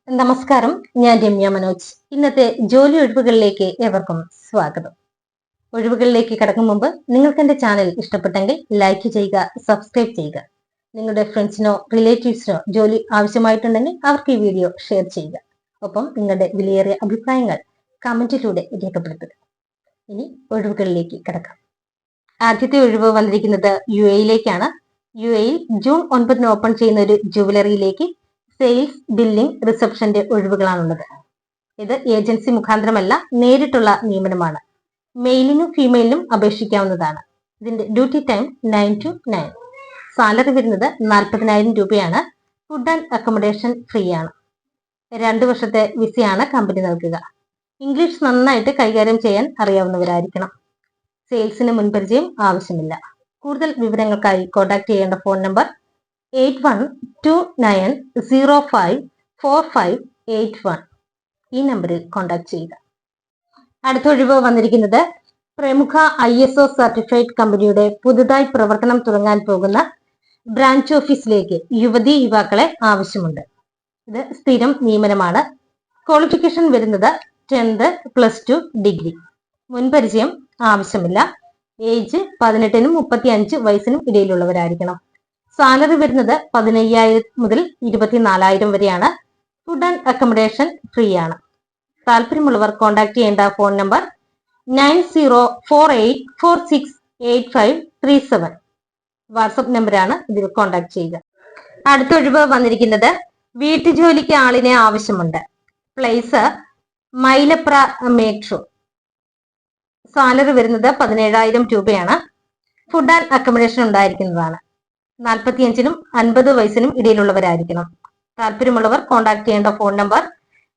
നമസ്കാരം, ഞാൻ രമ്യ മനോജ്. ഇന്നത്തെ ജോലി ഒഴിവുകളിലേക്ക് ഏവർക്കും സ്വാഗതം. ഒഴിവുകളിലേക്ക് കടക്കും മുമ്പ് നിങ്ങൾക്ക് എന്റെ ചാനൽ ഇഷ്ടപ്പെട്ടെങ്കിൽ ലൈക്ക് ചെയ്യുക, സബ്സ്ക്രൈബ് ചെയ്യുക. നിങ്ങളുടെ ഫ്രണ്ട്സിനോ റിലേറ്റീവ്സിനോ ജോലി ആവശ്യമായിട്ടുണ്ടെങ്കിൽ അവർക്ക് ഈ വീഡിയോ ഷെയർ ചെയ്യുക. ഒപ്പം നിങ്ങളുടെ വിലയേറിയ അഭിപ്രായങ്ങൾ കമന്റിലൂടെ രേഖപ്പെടുത്തുക. ഇനി ഒഴിവുകളിലേക്ക് കടക്കാം. ആദ്യത്തെ ഒഴിവ് വന്നിരിക്കുന്നത് UAE-യിലേക്കാണ്. UAE ജൂൺ 9 ഓപ്പൺ ചെയ്യുന്ന ഒരു ജുവലറിയിലേക്ക് സെയിൽസ്, ബില്ലിംഗ്, റിസപ്ഷന്റെ ഒഴിവുകളാണുള്ളത്. ഇത് ഏജൻസി മുഖാന്തരമല്ല, നേരിട്ടുള്ള നിയമനമാണ്. മെയിലിനും ഫീമെയിലിനും അപേക്ഷിക്കാവുന്നതാണ്. ഇതിന്റെ ഡ്യൂട്ടി ടൈം 9 to 9. സാലറി വരുന്നത് 40,000 രൂപയാണ്. ഫുഡ് ആൻഡ് അക്കോമഡേഷൻ ഫ്രീ ആണ്. 2 വർഷത്തെ വിസയാണ് കമ്പനി നൽകുക. ഇംഗ്ലീഷ് നന്നായിട്ട് കൈകാര്യം ചെയ്യാൻ അറിയാവുന്നവരായിരിക്കണം. സെയിൽസിന് മുൻപരിചയം ആവശ്യമില്ല. കൂടുതൽ വിവരങ്ങൾക്കായി കോൺടാക്ട് ചെയ്യേണ്ട ഫോൺ നമ്പർ 8129054581. ഈ നമ്പറിൽ കോൺടാക്ട് ചെയ്യുക. അടുത്ത ഒഴിവ് വന്നിരിക്കുന്നത് പ്രമുഖ ISO സർട്ടിഫൈഡ് കമ്പനിയുടെ പുതുതായി പ്രവർത്തനം തുടങ്ങാൻ പോകുന്ന ബ്രാഞ്ച് ഓഫീസിലേക്ക് യുവാക്കളെ ആവശ്യമുണ്ട്. ഇത് സ്ഥിരം നിയമനമാണ്. ക്വാളിഫിക്കേഷൻ വരുന്നത് 10th +2 ഡിഗ്രി. മുൻപരിചയം ആവശ്യമില്ല. ഏജ് 18-നും 35 വയസ്സിനും ഇടയിലുള്ളവരായിരിക്കണം. സാലറി വരുന്നത് 15,000 മുതൽ 24,000 വരെയാണ്. ഫുഡ് ആൻഡ് അക്കോമഡേഷൻ ഫ്രീ ആണ്. താല്പര്യമുള്ളവർ കോൺടാക്ട് ചെയ്യേണ്ട ഫോൺ നമ്പർ 9048468537. വാട്സപ്പ് നമ്പറാണ്. ഇതിൽ കോൺടാക്ട് ചെയ്യുക. അടുത്ത ഒഴിവ് വന്നിരിക്കുന്നത് വീട്ടുജോലിക്ക് ആളിനെ ആവശ്യമുണ്ട്. Place Mylapra metro. സാലറി വരുന്നത് 17,000 രൂപയാണ്. ഫുഡ് ആൻഡ് അക്കോമഡേഷൻ ഉണ്ടായിരിക്കുന്നതാണ്. 45-നും 50 വയസ്സിനും ഇടയിലുള്ളവരായിരിക്കണം. താല്പര്യമുള്ളവർ കോൺടാക്ട് ചെയ്യേണ്ട ഫോൺ നമ്പർ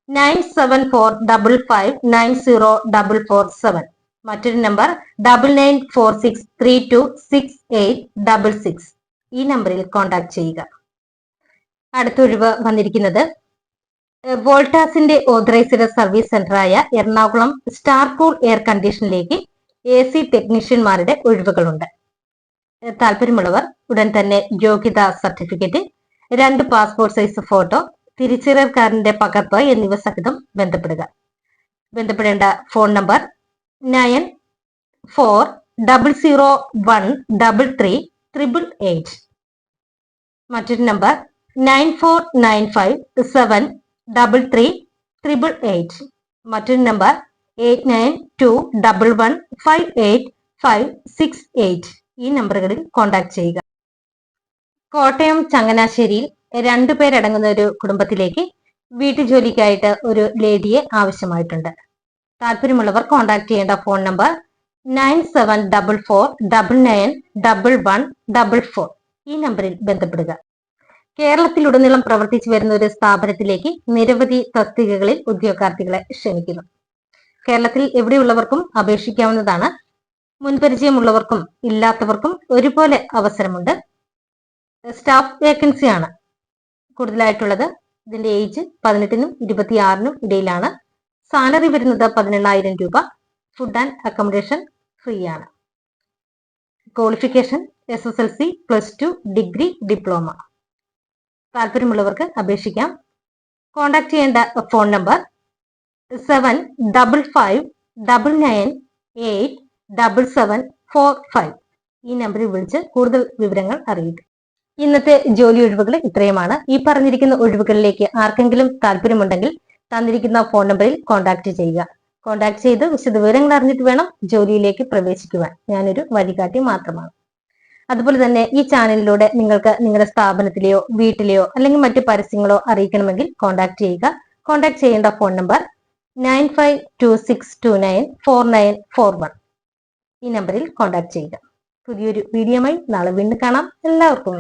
9745590447. മറ്റൊരു നമ്പർ 9946326866. ഈ നമ്പറിൽ കോൺടാക്ട് ചെയ്യുക. അടുത്ത ഒഴിവ് വന്നിരിക്കുന്നത് വോൾട്ടാസിന്റെ ഓതറൈസ്ഡ് സർവീസ് സെന്ററായ എറണാകുളം സ്റ്റാർ കൂൾ എയർ കണ്ടീഷനിലേക്ക് AC ടെക്നീഷ്യന്മാരുടെ ഒഴിവുകളുണ്ട്. താല്പര്യമുള്ളവർ ഉടൻ തന്നെ യോഗ്യതാ സർട്ടിഫിക്കറ്റ്, 2 പാസ്പോർട്ട് സൈസ് ഫോട്ടോ, തിരിച്ചറിയൽ കാർഡിന്റെ പകർപ്പ് എന്നിവ സഹിതം ബന്ധപ്പെടേണ്ട ഫോൺ നമ്പർ 9400013388. മറ്റൊരു നമ്പർ 9495733888. മറ്റൊരു നമ്പർ 8921158568. ഈ നമ്പറുകളിൽ കോൺടാക്ട് ചെയ്യുക. കോട്ടയം ചങ്ങനാശ്ശേരിയിൽ 2 പേരടങ്ങുന്ന ഒരു കുടുംബത്തിലേക്ക് വീട്ടുജോലിക്കായിട്ട് ഒരു ലേഡിയെ ആവശ്യമായിട്ടുണ്ട്. താല്പര്യമുള്ളവർ കോൺടാക്ട് ചെയ്യേണ്ട ഫോൺ നമ്പർ 9744991144. ഈ നമ്പറിൽ ബന്ധപ്പെടുക. കേരളത്തിലുടനീളം പ്രവർത്തിച്ചു വരുന്ന ഒരു സ്ഥാപനത്തിലേക്ക് നിരവധി തസ്തികകളിൽ ഉദ്യോഗാർത്ഥികളെ ക്ഷണിക്കുന്നു. കേരളത്തിൽ എവിടെയുള്ളവർക്കും അപേക്ഷിക്കാവുന്നതാണ്. മുൻപരിചയമുള്ളവർക്കും ഇല്ലാത്തവർക്കും ഒരുപോലെ അവസരമുണ്ട്. സ്റ്റാഫ് വേക്കൻസി ആണ് കൂടുതലായിട്ടുള്ളത്. ഇതിന്റെ ഏജ് 18-നും 26-നും ഇടയിലാണ്. സാലറി വരുന്നത് 18,000 രൂപ. ഫുഡ് ആൻഡ് അക്കോമഡേഷൻ ഫ്രീ ആണ്. Qualification SSLC +2 degree, diploma. താല്പര്യമുള്ളവർക്ക് അപേക്ഷിക്കാം. കോൺടാക്ട് ചെയ്യേണ്ട ഫോൺ നമ്പർ 7555998745. ഈ നമ്പറിൽ വിളിച്ച് കൂടുതൽ വിവരങ്ങൾ അറിയിക്കും. ഇന്നത്തെ ജോലി ഒഴിവുകൾ ഇത്രയുമാണ്. ഈ പറഞ്ഞിരിക്കുന്ന ഒഴിവുകളിലേക്ക് ആർക്കെങ്കിലും താല്പര്യമുണ്ടെങ്കിൽ തന്നിരിക്കുന്ന ഫോൺ നമ്പറിൽ കോൺടാക്ട് ചെയ്യുക. കോൺടാക്ട് ചെയ്ത് വിശദവിവരങ്ങൾ അറിഞ്ഞിട്ട് വേണം ജോലിയിലേക്ക് പ്രവേശിക്കുവാൻ. ഞാനൊരു വഴികാട്ടി മാത്രമാണ്. അതുപോലെ തന്നെ ഈ ചാനലിലൂടെ നിങ്ങൾക്ക് നിങ്ങളുടെ സ്ഥാപനത്തിലെയോ വീട്ടിലെയോ അല്ലെങ്കിൽ മറ്റു പരസ്യങ്ങളോ അറിയിക്കണമെങ്കിൽ കോൺടാക്ട് ചെയ്യുക. കോൺടാക്ട് ചെയ്യേണ്ട ഫോൺ നമ്പർ 9526294941. ഈ നമ്പറിൽ കോൺടാക്ട് ചെയ്യുക. പുതിയൊരു വീഡിയോയുമായി നാളെ വീണ്ടും കാണാം. എല്ലാവർക്കും